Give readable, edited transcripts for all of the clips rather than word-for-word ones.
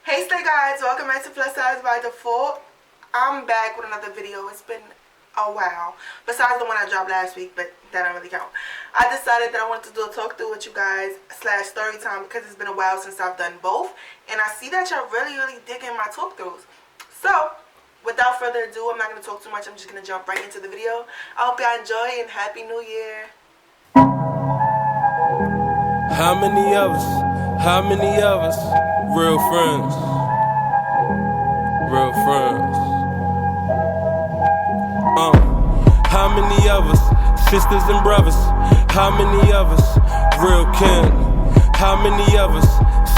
Hey Stay guys, welcome back to PlusSize ByDefault. I'm back with another video. It's been a while, besides the one I dropped last week, but that don't really count. I decided that I wanted to do a talk through with you guys / story time because it's been a while since I've done both, and I see that y'all really digging my talk throughs. So without further ado, I'm not going to talk too much. I'm just going to jump right into the video. I hope y'all enjoy and Happy New Year. How many of us, real friends, how many of us, sisters and brothers, how many of us, real kin, how many of us,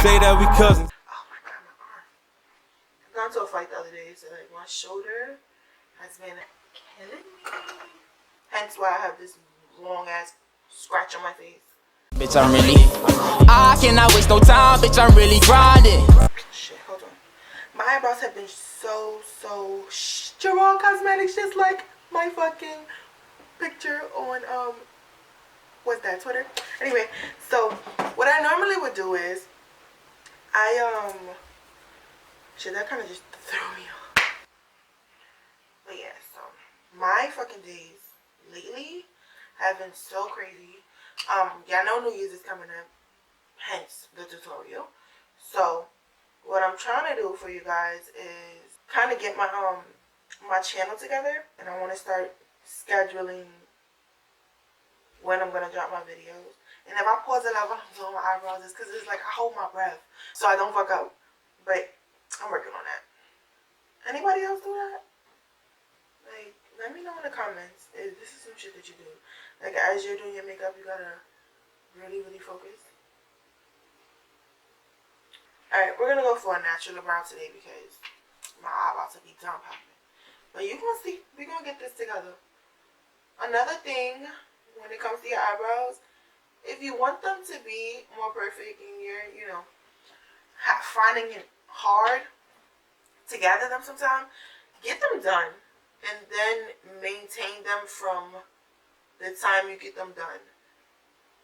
say that we cousins. Oh my god, my arm. I got into a fight the other day, so like my shoulder has been killing me. Hence why I have this long ass scratch on my face. Bitch, I cannot waste no time, bitch, I'm really grinding. Shit, hold on. My eyebrows have been so Gerard Cosmetics, just like my fucking picture on, what's that, Twitter? Anyway, so what I normally would do is, shit, that kind of just threw me off. But yeah, so my fucking days lately have been so crazy. Y'all know New Year's is coming up, hence the tutorial. So what I'm trying to do for you guys is kind of get my my channel together, and I want to start scheduling when I'm gonna drop my videos. And if I pause it out when I'm doing my eyebrows, it's because it's like I hold my breath so I don't fuck up. But I'm working on that. Anybody else do that? Like, let me know in the comments if this is some shit that you do. Like, as you're doing your makeup, you gotta really focus. Alright, we're gonna go for a natural brown today because my eyebrows will be done popping. But you gonna see, we're gonna get this together. Another thing when it comes to your eyebrows, if you want them to be more perfect and you're, you know, finding it hard to gather them sometime, get them done and then maintain them from the time you get them done.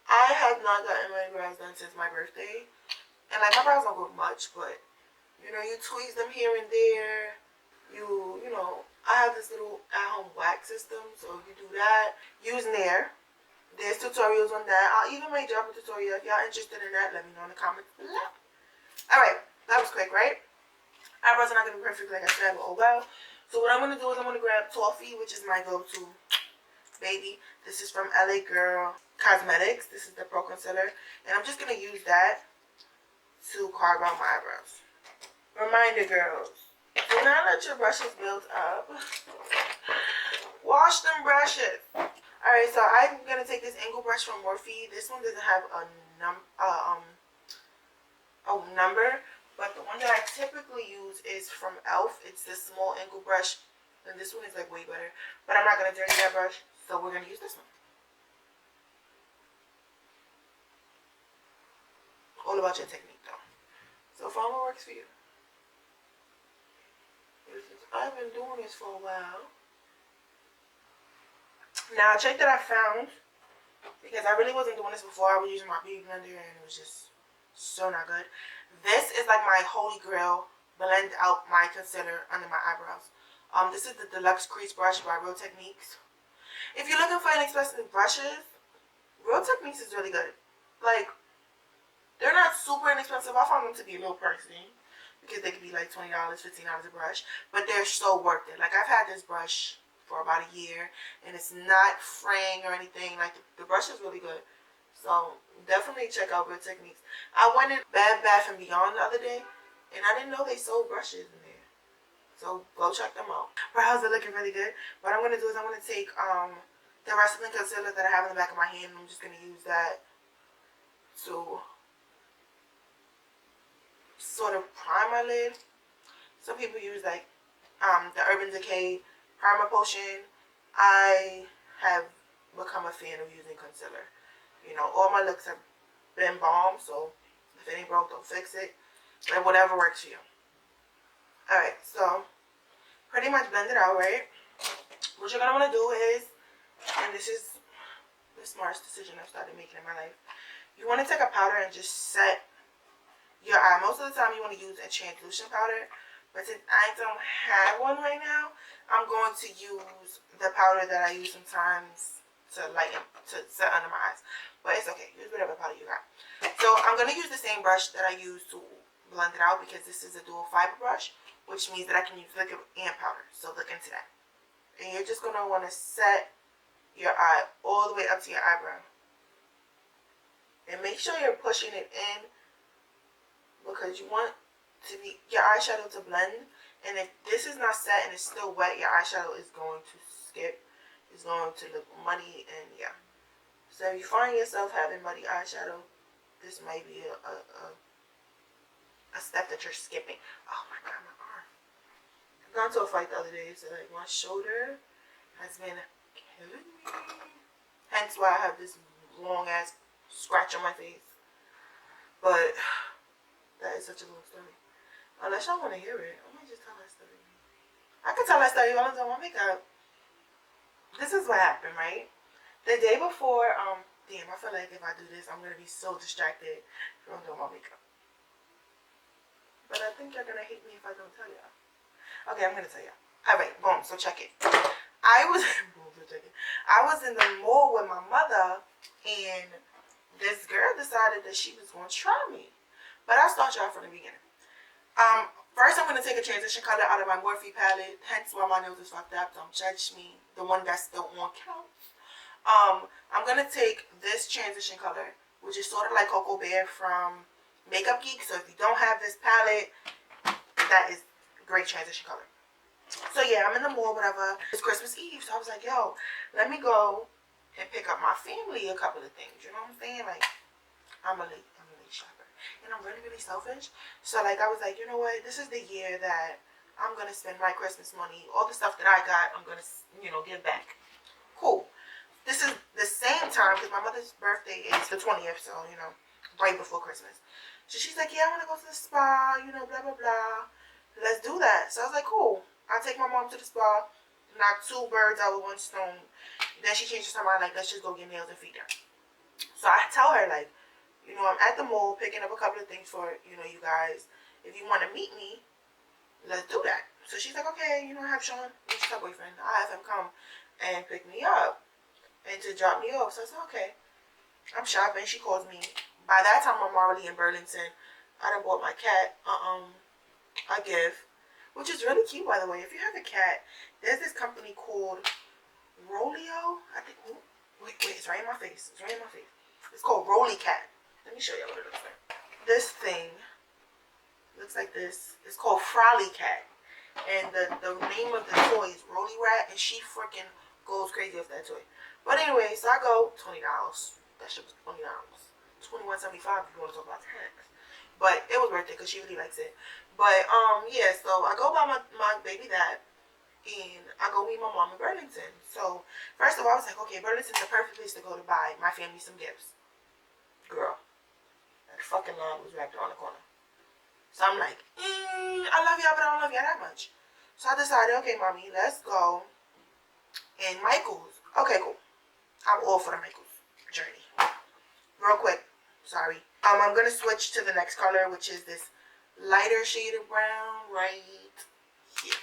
I have not gotten my brows done since my birthday. And like, my brows don't go much, but you know, you tweeze them here and there. You know, I have this little at-home wax system, so you do that. Use Nair. There's tutorials on that. I'll even make drop a tutorial. If y'all interested in that, let me know in the comments below. Alright, that was quick, right? Eyebrows are not gonna be perfect like I said, but oh well. So what I'm gonna do is I'm gonna grab Toffee, which is my go-to baby. This is from LA Girl Cosmetics. This is the Pro Concealer, and I'm just gonna use that to carve out my eyebrows. Reminder, girls, do not let your brushes build up. Wash them brushes. Alright, so I'm gonna take this angle brush from MORPHE. This one doesn't have a number, but the one that I typically use is from ELF. It's this small angle brush, and this one is like way better. But I'm not gonna dirty that brush, so we're gonna use this one. All about your technique, though. So find what works for you. I've been doing this for a while. Now, a trick that I found, because I really wasn't doing this before, I was using my beauty blender and it was just so not good. This is like my holy grail, blend out my concealer under my eyebrows. This is the Deluxe Crease Brush by Real Techniques. If you're looking for inexpensive brushes, Real Techniques is really good. Like, they're not super inexpensive. I found them to be a little pricey because they could be like $20, $15 a brush, but they're so worth it. Like, I've had this brush for about a year and it's not fraying or anything. Like, the brush is really good. So definitely check out Real Techniques. I went in Bed Bath & Beyond the other day and I didn't know they sold brushes in there. So go check them out. Brows are looking really good. What I'm going to do is I'm going to take the Wrestling Concealer that I have in the back of my hand. I'm just going to use that to sort of prime my lid. Some people use like the Urban Decay Primer Potion. I have become a fan of using concealer. You know, all my looks have been bomb, so if it ain't broke, don't fix it. But whatever works for you. Alright, so pretty much blend it out, right? What you're gonna want to do is, and this is the smartest decision I've started making in my life, you want to take a powder and just set your eye. Most of the time you want to use a translucent powder, but since I don't have one right now, I'm going to use the powder that I use sometimes to lighten, to set under my eyes. But it's okay, use whatever powder you got. So I'm going to use the same brush that I use to blend it out, because this is a dual fiber brush, which means that I can use liquid and powder. So look into that. And you're just going to want to set your eye all the way up to your eyebrow. And make sure you're pushing it in, because you want to be your eyeshadow to blend. And if this is not set and it's still wet, your eyeshadow is going to skip. It's going to look muddy, and yeah. So if you find yourself having muddy eyeshadow, this might be a step that you're skipping. Oh my god, my arm. I got into a fight the other day, so like my shoulder has been killing me. Hence why I have this long ass scratch on my face. But that is such a long story. Unless y'all want to hear it, I might just tell that story. I can tell that story all the time on makeup. This is what happened, right? The day before, damn, I feel like if I do this, I'm gonna be so distracted from doing my makeup. But I think you're gonna hate me if I don't tell y'all. Okay, I'm gonna tell y'all. Alright, boom, so check it. I was in the mall with my mother, and this girl decided that she was gonna try me. But I'll start y'all from the beginning. First I'm gonna take a transition color out of my Morphe palette, hence why my nails is fucked up. Don't judge me. The one that's still on counts. I'm gonna take this transition color, which is sort of like Cocoa Bear from Makeup Geek. So if you don't have this palette, that is a great transition color. So yeah, I'm in the mall, whatever. It's Christmas Eve, so I was like, yo, let me go and pick up my family a couple of things. You know what I'm saying? Like, I'm a late shopper, and I'm really, really selfish. So like, I was like, you know what? This is the year that I'm gonna spend my Christmas money. All the stuff that I got, I'm gonna, you know, give back. Cool. This is the same time, because my mother's birthday is the 20th, so, you know, right before Christmas. So she's like, yeah, I want to go to the spa, you know, blah, blah, blah. Let's do that. So I was like, cool. I'll take my mom to the spa, knock 2 birds out with 1 stone. Then she changes her mind, like, let's just go get nails and feet done. So I tell her, like, you know, I'm at the mall picking up a couple of things for, you know, you guys. If you want to meet me, let's do that. So she's like, okay, you know, I have Sean, which is her boyfriend. I have him come and pick me up and to drop me off. So I said, okay. I'm shopping. She calls me. By that time, I'm already in Burlington. I done bought my cat a gift, which is really cute, by the way. If you have a cat, there's this company called Rolio. I think. Wait, it's right in my face. It's right in my face. It's called Rolly Cat. Let me show you what it looks like. This thing looks like this. It's called Frolly Cat, and the name of the toy is Rolly Rat, and she freaking goes crazy with that toy. But anyway, so I go $20. That shit was $20. $21.75 if you want to talk about tax. But it was worth it because she really likes it. But yeah, so I go buy my baby that, and I go meet my mom in Burlington. So first of all, I was like, okay, Burlington's the perfect place to go to buy my family some gifts. Girl, that fucking line was wrapped around the corner. So I'm like, I love y'all, but I don't love y'all that much. So I decided, okay, mommy, let's go in Michael's. Okay, cool. I'm all for the Michael's journey. Real quick, sorry. I'm gonna switch to the next color, which is this lighter shade of brown right here.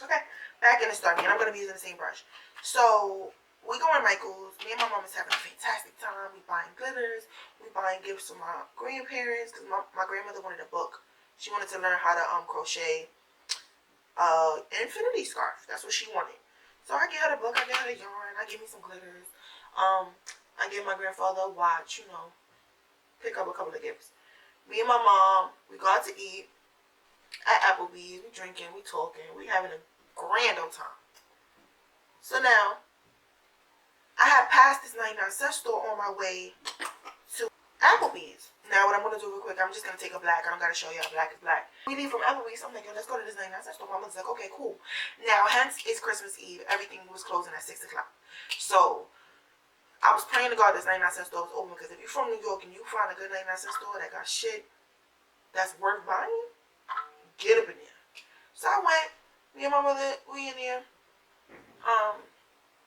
Okay, back in the Starmie, and I'm gonna be using the same brush. So we go in Michael's. Me and my mom is having a fantastic time. We buying glitters. We buying gifts for my grandparents, because my grandmother wanted a book. She wanted to learn how to crochet infinity scarf. That's what she wanted. So I get her the book. I get her the yarn. I give me some glitters. I give my grandfather a watch. You know, pick up a couple of gifts. Me and my mom, we go out to eat at Applebee's. We drinking. We talking. We having a grand old time. So now, I had passed this 99-cent store on my way to Applebee's. Now, what I'm going to do real quick, I'm just going to take a black. I don't got to show y'all black is black. We leave from Applebee's. I'm like, yo, let's go to this 99-cent store. My mother's like, okay, cool. Now, hence, it's Christmas Eve. Everything was closing at 6 o'clock. So, I was praying to God this 99-cent store was open, because if you're from New York and you find a good 99-cent store that got shit that's worth buying, get up in there. So, I went. Me and my mother, we in there.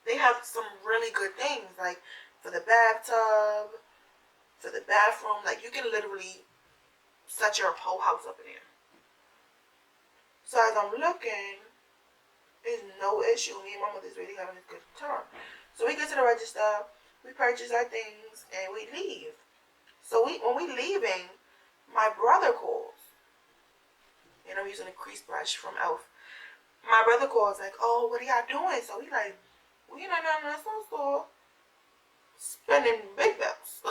They have some really good things, like for the bathtub, for the bathroom. Like, you can literally set your whole house up in there. So as I'm looking, there's no issue. Me and my mother's really having a good time. So we get to the register, we purchase our things, and we leave. So when we leaving, my brother calls. And I'm using a crease brush from e.l.f. My brother calls like, oh, what are y'all doing? So we like, we in a store spending big bills.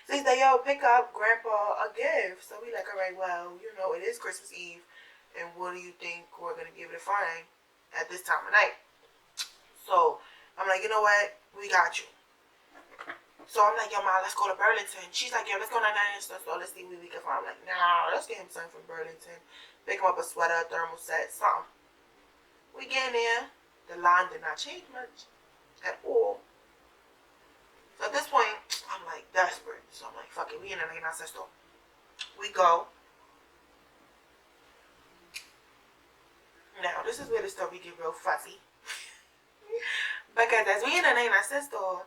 So he's like, yo, pick up Grandpa a gift. So we like, all right, well, you know, it is Christmas Eve. And what do you think we're going to be able to find at this time of night? So I'm like, you know what? We got you. So I'm like, yo, Ma, let's go to Burlington. She's like, yo, let's go to the store. Let's see what we can find. I'm like, nah, let's get him something from Burlington. Pick him up a sweater, thermal set, something. We get in there. The line did not change much at all. So at this point, I'm like desperate. So I'm like, fuck it, we in the store. We go. Now, this is where the story get real fuzzy. Because as we in the store,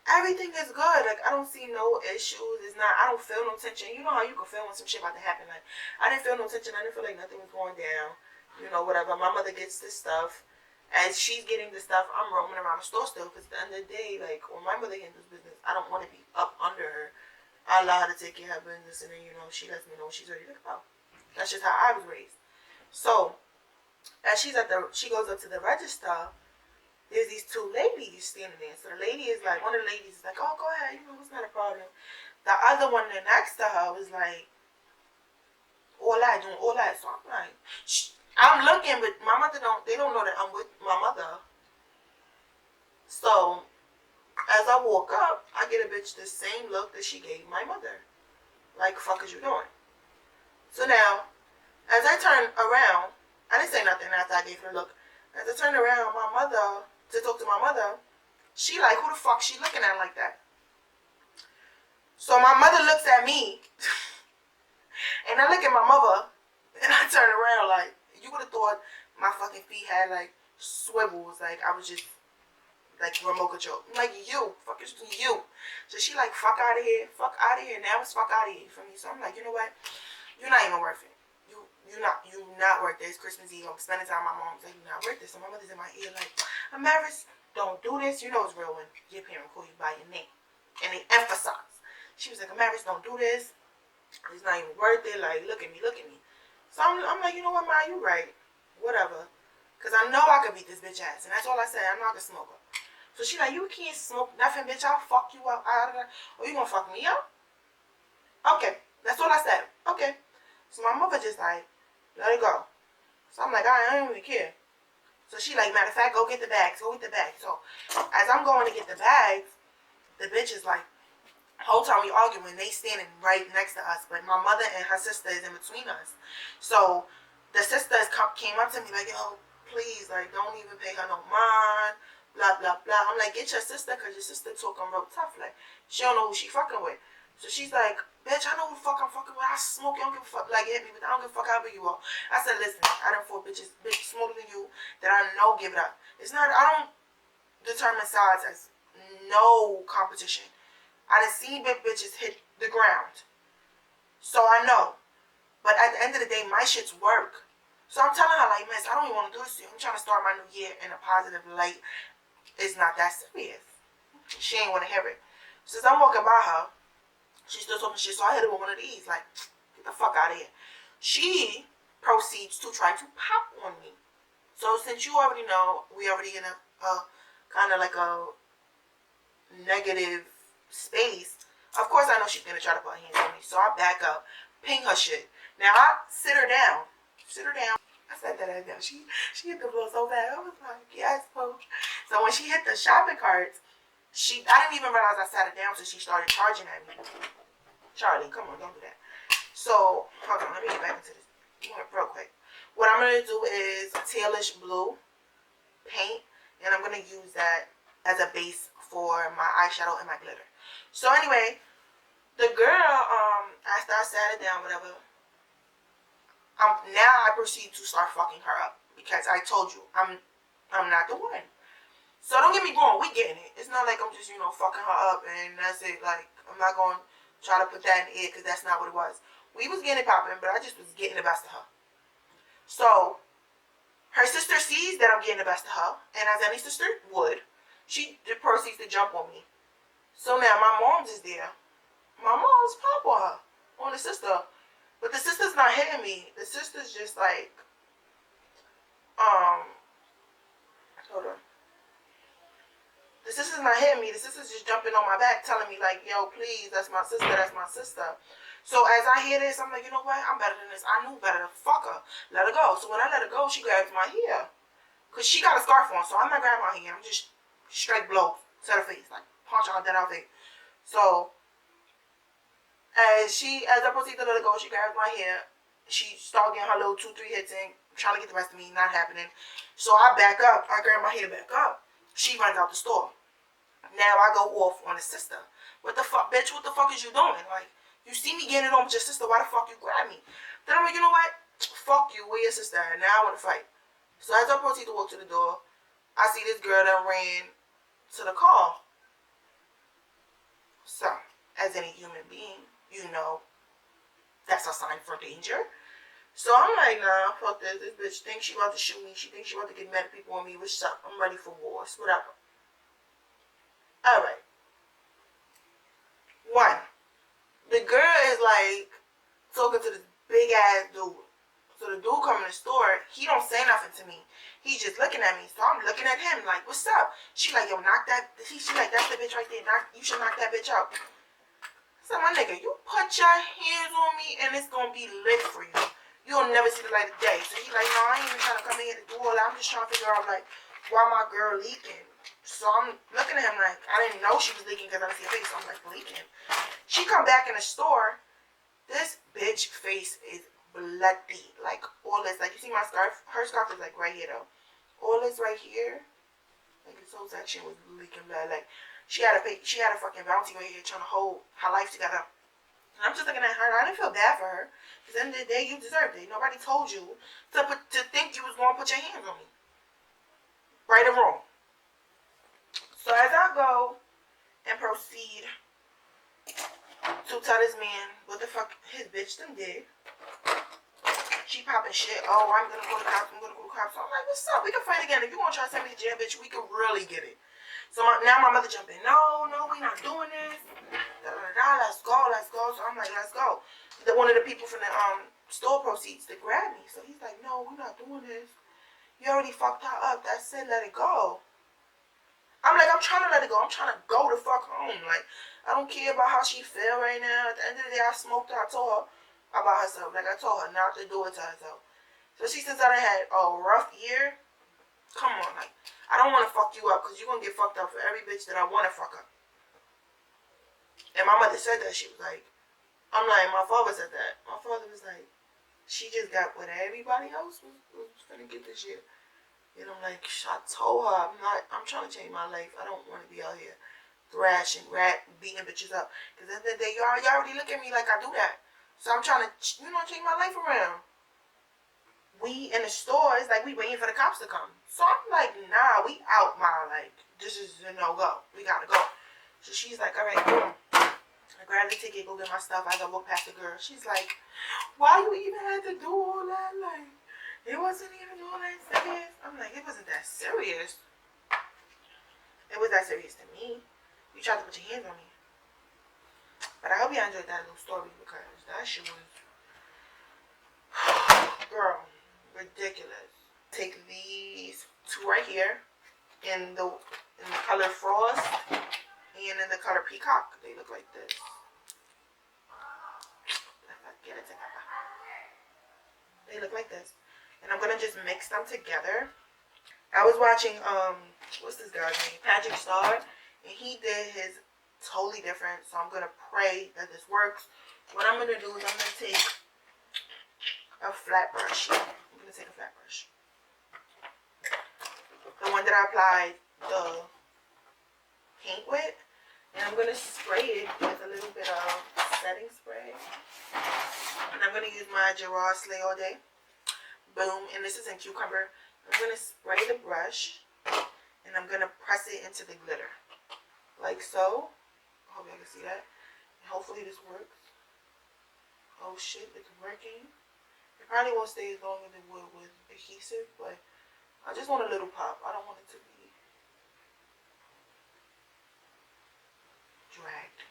everything is good. Like, I don't see no issues. It's not, I don't feel no tension. You know how you can feel when some shit about to happen. Like, I didn't feel no tension. I didn't feel like nothing was going down. You know, whatever. My mother gets this stuff. As she's getting the stuff, I'm roaming around the store still. Because at the end of the day, like, when my mother handles business, I don't want to be up under her. I allow her to take care of her business. And then, you know, she lets me know she's ready to go. That's just how I was raised. So, as she goes up to the register, there's these two ladies standing there. So the lady is like, one of the ladies is like, oh, go ahead, you know, it's not a problem. The other one next to her was like, all that, doing all that. So I'm like, shh. I'm looking, but my mother they don't know that I'm with my mother. So as I walk up, I get a bitch the same look that she gave my mother. Like, fuck is you doing? So now, as I turn around, I didn't say nothing after I gave her a look. As I turned around, my mother, to talk to my mother, she like, who the fuck she looking at like that? So my mother looks at me, and I look at my mother, and I turn around like, you would have thought my fucking feet had like swivels, like I was just like remote control. I'm like, you, fuck is you. So she like, fuck out of here, now it's fuck out of here for me. So I'm like, you know what? You're not even worth it. You not worth this. Christmas Eve, I'm spending time with my mom's like, you're not worth this. So my mother's in my ear like, Amaris, don't do this. You know it's real when your parent call you by your name. And they emphasize. She was like, Amaris, don't do this. It's not even worth it. Like, look at me. So I'm like, you know what, Ma, you right. Whatever. Because I know I could beat this bitch ass. And that's all I said. I'm not a smoker. So she like, you can't smoke nothing, bitch. I'll fuck you up. Or you gonna fuck me up? Okay. That's all I said. Okay. So my mother just like, let it go. So I'm like, I don't even care. So she like, matter of fact, go get the bags. So as I'm going to get the bags, the bitch is like, whole time we arguing, they standing right next to us, but my mother and her sister is in between us. So the sisters came up to me like, yo, please, like, don't even pay her no mind, blah blah blah. I'm like, get your sister, cause your sister talking real tough, like she don't know who she fucking with. So she's like, bitch, I know who the fuck I'm fucking with. I smoke, you don't give a fuck, like, hit me, but I don't give a fuck how big you are. I said, listen, I done fought bitches smaller than you that I know give it up. It's not, I don't determine size as no competition. I done seen big bitches hit the ground. So I know. But at the end of the day, my shit's work. So I'm telling her, like, miss, I don't even want to do this to you. I'm trying to start my new year in a positive light. It's not that serious. She ain't want to hear it. Since I'm walking by her, she's still talking shit. So I hit her with one of these. Like, get the fuck out of here. She proceeds to try to pop on me. So since you already know, we already in a kind of like a negative space, of course I know she's gonna try to put her hands on me. So I back up, ping her shit. Now I sit her down. I said that down. She hit the floor so bad. I was like, yes, coach. So when she hit the shopping carts, I didn't even realize I sat her down, so she started charging at me. Charlie, come on, don't do that. So hold on, let me get back into this real quick. What I'm gonna do is tailish blue paint, and I'm gonna use that as a base for my eyeshadow and my glitter. So anyway, the girl, after I sat it down, whatever, now I proceed to start fucking her up, because I told you I'm not the one. So don't get me wrong, we getting it. It's not like I'm just, fucking her up and that's it. Like, I'm not going to try to put that in the air, because that's not what it was. We was getting it popping, but I just was getting the best of her. So her sister sees that I'm getting the best of her, and as any sister would, she proceeds to jump on me. So now my mom's is there. My mom's pop on her, on the sister. But the sister's not hitting me. The sister's just like, hold on. The sister's not hitting me. The sister's just jumping on my back, telling me like, yo, please, that's my sister, that's my sister. So as I hear this, I'm like, you know what? I'm better than this. I knew better than fuck her. Let her go. So when I let her go, she grabs my hair. Because she got a scarf on, so I'm not grabbing my hair. I'm just straight blow to her face. Like, punch her dead out face. So as I proceed to let her go, she grabs my hair. She started getting her little 2-3 hits in, trying to get the rest of me, not happening. So I back up. I grab my hair back up. She runs out the store. Now I go off on the sister. What the fuck, bitch? What the fuck is you doing? Like, you see me getting it on with your sister. Why the fuck you grab me? Then I'm like, you know what? Fuck you. Where your sister? And now I want to fight. So as I proceed to walk to the door, I see this girl that ran to the car. So, as any human being, you know that's a sign for danger. So I'm like, nah, fuck this. This bitch thinks she about to shoot me. She thinks she about to get mad at people on me. What's up? I'm ready for wars. Whatever. Alright. 1. The girl is like talking to this big ass dude. So the dude come in the store, he don't say nothing to me. He's just looking at me. So I'm looking at him like, what's up? She like, yo, knock that. She like, that's the bitch right there. You should knock that bitch out. So my nigga, you put your hands on me and it's gonna be lit for you. You'll never see the light of day. So he like, no, I ain't even trying to come in here to do all that. I'm just trying to figure out like why my girl leaking. So I'm looking at him like, I didn't know she was leaking because I didn't see her face. So I'm like, leaking. She come back in the store. This bitch face is bloody. Like all this, like you see my scarf? Her scarf is like right here though. All this right here, like this whole section was leaking blood. Like she had a fucking bounty right here trying to hold her life together. And I'm just looking at her. I didn't feel bad for her. Because at the end of the day, you deserved it. Nobody told you to think you was going to put your hands on me. Right or wrong. So as I go and proceed to tell this man what the fuck his bitch done did. She popping shit. Oh, I'm gonna go to the cops. I'm gonna go to the cops. So I'm like, what's up? We can fight again. If you want to try to send me to jail, bitch, we can really get it. So now my mother jumped in. No, we not doing this. Let's go. So I'm like, let's go. One of the people from the store proceeds to grab me. So he's like, no, we're not doing this. You already fucked her up. That's it. Let it go. I'm like, I'm trying to let it go. I'm trying to go the fuck home. Like, I don't care about how she feel right now. At the end of the day, I smoked her. I told her about herself. Like, I told her not to do it to herself. So she says that I had a rough year. Come on, like, I don't want to fuck you up because you're going to get fucked up for every bitch that I want to fuck up. And my mother said that. She was like, I'm like, my father said that. My father was like, she just got what everybody else was going to get this year. And I'm like, I told her, I'm trying to change my life. I don't want to be out here thrashing, beating bitches up. Because at the end of the day, y'all already look at me like I do that. So I'm trying to, change my life around. We in the store, it's like we waiting for the cops to come. So I'm like, nah, we out, ma. Like, this is a no-go. We gotta go. So she's like, all right, boom. I grab the ticket, go get my stuff. As I walk past the girl, she's like, why you even had to do all that? Like, it wasn't even all that serious. I'm like, it wasn't that serious. It was that serious to me. You tried to put your hands on me. But I hope you enjoyed that little story because that shit was, girl, ridiculous. Take these two right here in the color Frost and in the color Peacock. They look like this. Get it together. They look like this. And I'm gonna just mix them together. I was watching what's this guy's name? Patrick Star, and he did his totally different. So I'm gonna pray that this works. What I'm gonna do is I'm gonna take a flat brush. I'm gonna take a flat brush. The one that I applied the paint with. And I'm gonna spray it with a little bit of setting spray. And I'm gonna use my Gerard Slay All Day. Boom. And this is in Cucumber. I'm gonna spray the brush. And I'm gonna press it into the glitter. Like so. I hope y'all can see that. And hopefully this works. Oh shit, it's working. It probably won't stay as long as it would with adhesive, but I just want a little pop. I don't want it to be dragged.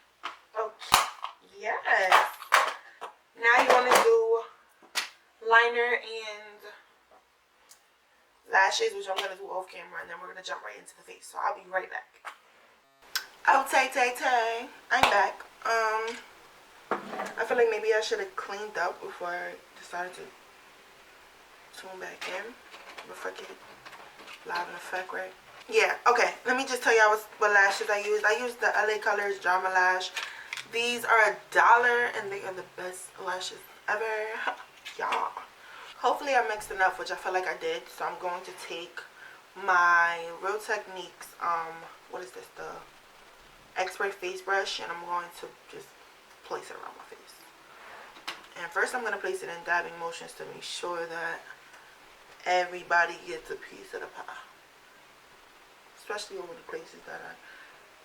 Okay, yes. Now you want to do liner and lashes, which I'm going to do off camera, and then we're going to jump right into the face. So I'll be right back. Oh, tay. I'm back. I feel like maybe I should have cleaned up before I decided to tune back in. But fuck it. Live in effect, right? Yeah, okay. Let me just tell y'all what lashes I used. I used the LA Colors Drama Lash. These are $1 and they are the best lashes ever. Y'all. Hopefully I mixed enough, which I feel like I did. So I'm going to take my Real Techniques, what is this? The Expert Face Brush, and I'm going to just place it around my face. And first I'm going to place it in dabbing motions to make sure that everybody gets a piece of the pie. Especially over the places that I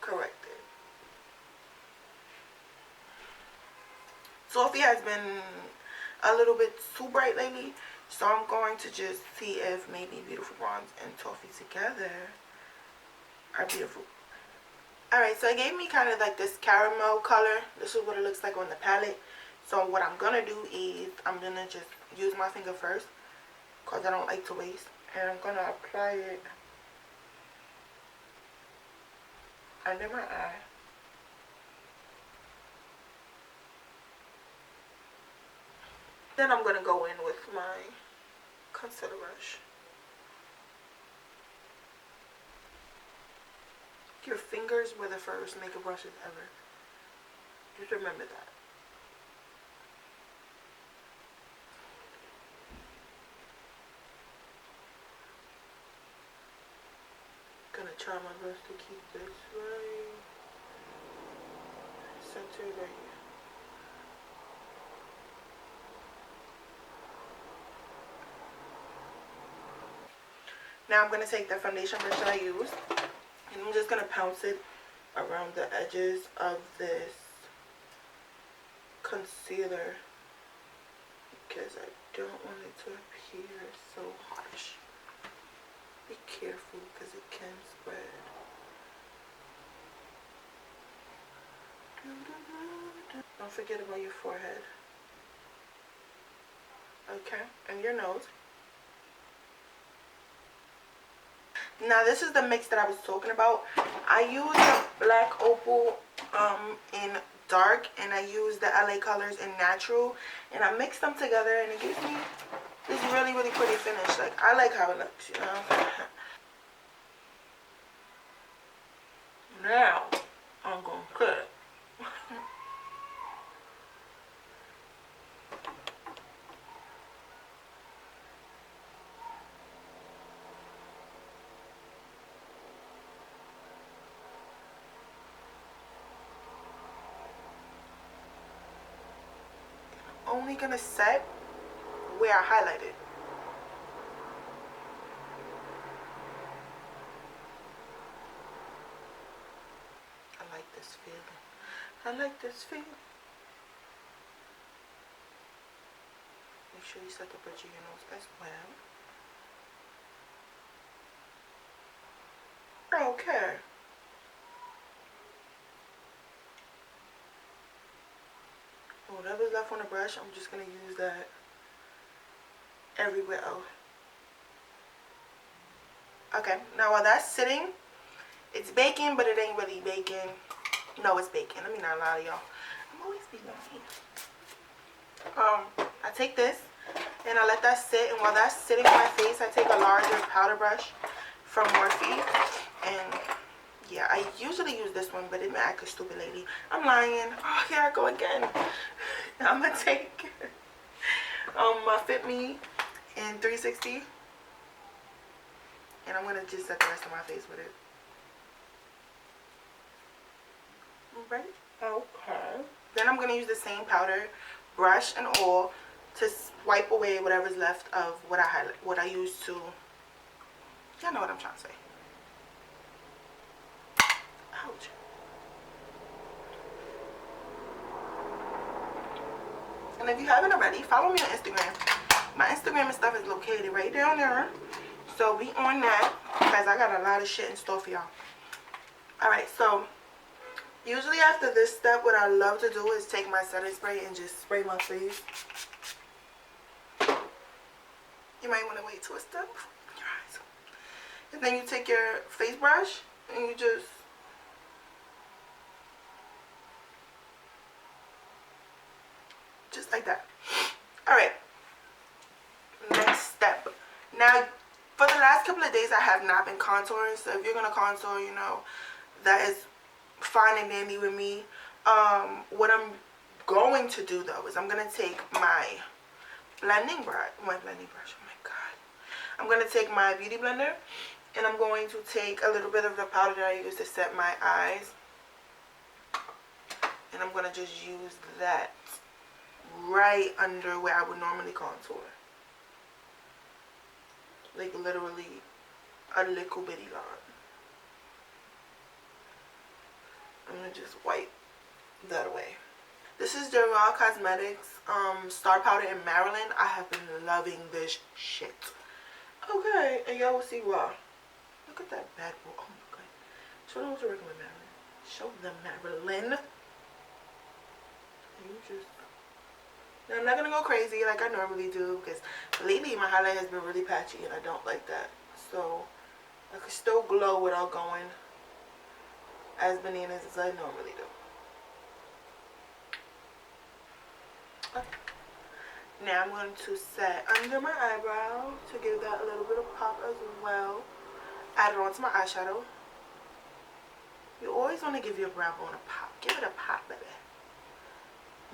corrected. Toffee has been a little bit too bright lately, so I'm going to just see if maybe Beautiful Bronze and Toffee together are beautiful. Alright, so it gave me kind of like this caramel color. This is what it looks like on the palette. So what I'm going to do is I'm going to just use my finger first, because I don't like to waste. And I'm going to apply it under my eye. Then I'm going to go in with my concealer brush. Your fingers were the first makeup brushes ever. Just remember that. Gonna try my best to keep this right centered right here. Now I'm gonna take the foundation brush that I used, and I'm just gonna pounce it around the edges of this concealer because I don't want it to appear so harsh. Be careful because it can spread. Don't forget about your forehead. Okay, and your nose. Now this is the mix that I was talking about. I used the black opal in dark, and I used the LA Colors in natural, and I mixed them together, and it gives me this really pretty finish. Like, I like how it looks, you know. Now I'm gonna cut it. Only gonna set where I highlighted. I like this feeling. I like this feeling. Make sure you set the bridge of your nose as well. Okay. Whatever's left on the brush, I'm just gonna use that everywhere else. Okay, now while that's sitting, it's baking, but it ain't really baking. No, it's baking. Let me not lie to y'all. I'm always being lying. I take this and I let that sit, and while that's sitting on my face, I take a larger powder brush from MORPHE, and yeah, I usually use this one, but it been acting stupid lately. I'm lying. Oh, here I go again. I'm gonna take my Fit Me in 360, and I'm gonna just set the rest of my face with it. Right? Okay. Then I'm gonna use the same powder brush and oil to wipe away whatever's left of what I used to. Y'all know what I'm trying to say. Ouch. And if you haven't already, follow me on Instagram. My Instagram and stuff is located right down there. So be on that because I got a lot of shit in store for y'all. Alright, so usually after this step, what I love to do is take my setting spray and just spray my face. You might want to wait till it's done before you open your eyes. And then you take your face brush and you just like that. Alright. Next step. Now, for the last couple of days, I have not been contouring. So if you're going to contour, you know, that is fine and dandy with me. What I'm going to do, though, is I'm going to take my blending brush. Oh my God. I'm going to take my beauty blender. And I'm going to take a little bit of the powder that I use to set my eyes. And I'm going to just use that right under where I would normally contour. Like literally a little bitty line. I'm going to just wipe that away. This is Gerard Cosmetics Star Powder in Marilyn. I have been loving this shit. Okay, and y'all will see why. Look at that bad boy. Oh my god. Show them what's working with Marilyn. Show them Marilyn. You just... Now, I'm not going to go crazy like I normally do because lately my highlight has been really patchy and I don't like that. So, I can still glow without going as bananas as I normally do. Okay. Now I'm going to set under my eyebrow to give that a little bit of pop as well. Add it onto my eyeshadow. You always want to give your brow bone a pop. Give it a pop, baby.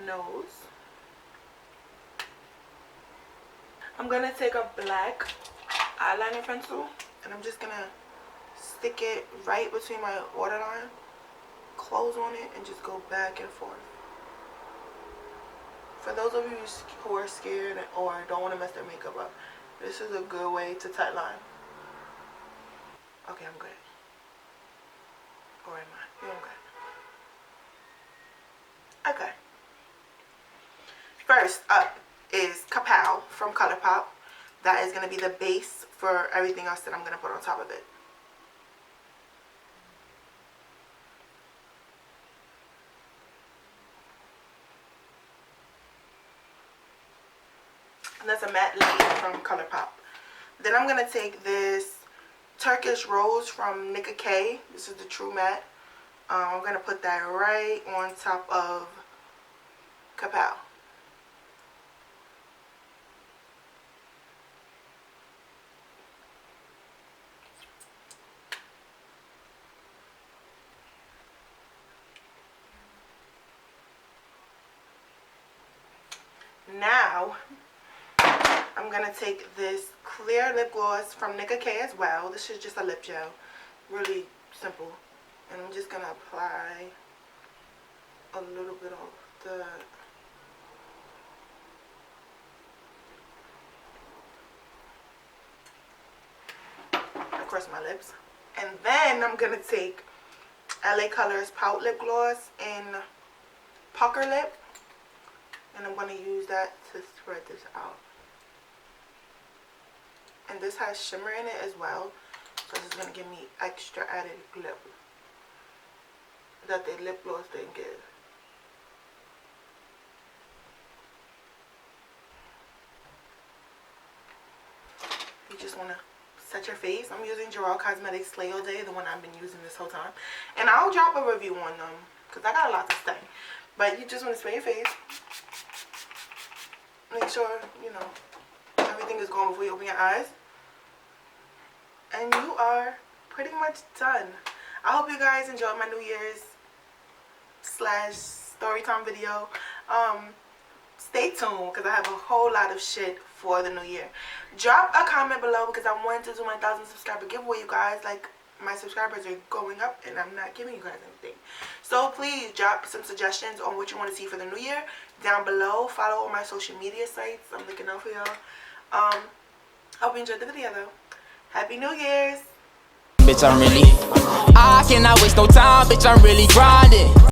Nose. I'm going to take a black eyeliner pencil and I'm just going to stick it right between my waterline, close on it, and just go back and forth. For those of you who are scared or don't want to mess their makeup up, this is a good way to tight line. Okay, I'm good. Or am I? Yeah, I'm good. Okay. First up is Kapow from Colourpop. That is going to be the base for everything else that I'm going to put on top of it. And that's a matte lady from Colourpop. Then I'm going to take this Turkish Rose from Nicka K. This is the True Matte. I'm going to put that right on top of Kapow. Now, I'm going to take this clear lip gloss from Nicka K as well. This is just a lip gel. Really simple. And I'm just going to apply a little bit of the... across my lips. And then I'm going to take LA Colors Pout Lip Gloss in Pucker Lip. And I'm going to use that to spread this out. And this has shimmer in it as well. So this is going to give me extra added lip that the lip gloss didn't give. You just want to set your face. I'm using Gerard Cosmetics Slay All Day, the one I've been using this whole time. And I'll drop a review on them because I got a lot to say. But you just want to spray your face. Make sure, you know, everything is going before you open your eyes. And you are pretty much done. I hope you guys enjoyed my New Year's / Storytime video. Stay tuned because I have a whole lot of shit for the new year. Drop a comment below because I wanted to do my 1,000 subscriber giveaway, you guys. Like, my subscribers are going up and I'm not giving you guys anything. So please drop some suggestions on what you want to see for the new year down below. Follow all my social media sites. I'm looking out for y'all. Hope you enjoyed the video though. Happy New Year's. Bitch, I cannot waste no time, bitch, I'm really grinding.